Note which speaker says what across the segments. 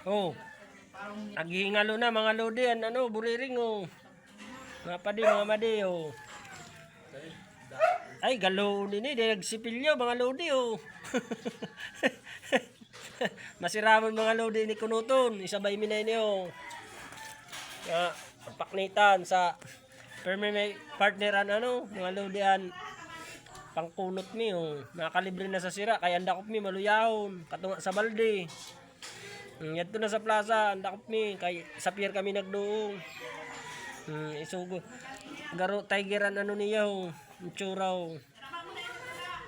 Speaker 1: Oh, naghihingalo na mga lodi, ano, buriring, oh. Mga padi, mga madi, oh. Ay, galo nini, nagsipilyo, mga lodi, oh. Masiramon mga lodi ni Kunuton, isabay minay niyo. Paknitan sa perme may partneran ano, mga lodian pangkunot mi, oh. Nakalibre na sa sira, kaya andakop mi maluyahon, katunga sa balde. Yadto na sa plaza, andakop mi, kay sa pier kami nagdoong. Isugo. Garo tigeran ano niya, oh. Churaw.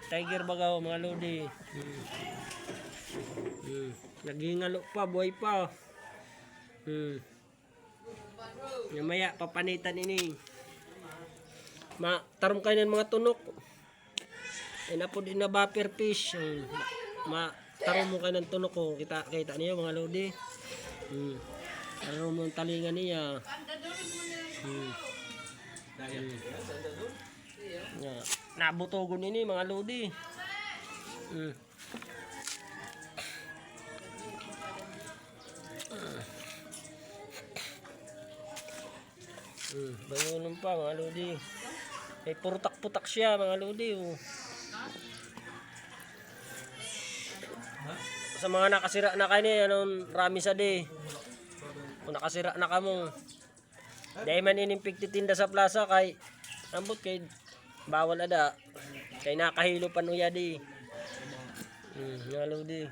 Speaker 1: Tiger bagaw mga lodi. Naghingalo pa, buhay pa. Maya papanitan ini. Tarom kayo ng mga tunok. Ay na po din na buffer fish. Tarom mo kayo ng tunok ko. Kita niyo mga lodi. Tarom mo ang talingan niya. Nabutogon ini mga lodi. Bangunan pa mga lodi. May purutak-putak siya mga lodi, oh. Sa mga nakasira na kayo anong rami sa di. Kung nakasira na kamo. Dahil man inimpik titinda sa plaza kay ambot kay bawal ada. Kay nakahilo pa nuya di. Mga lodi.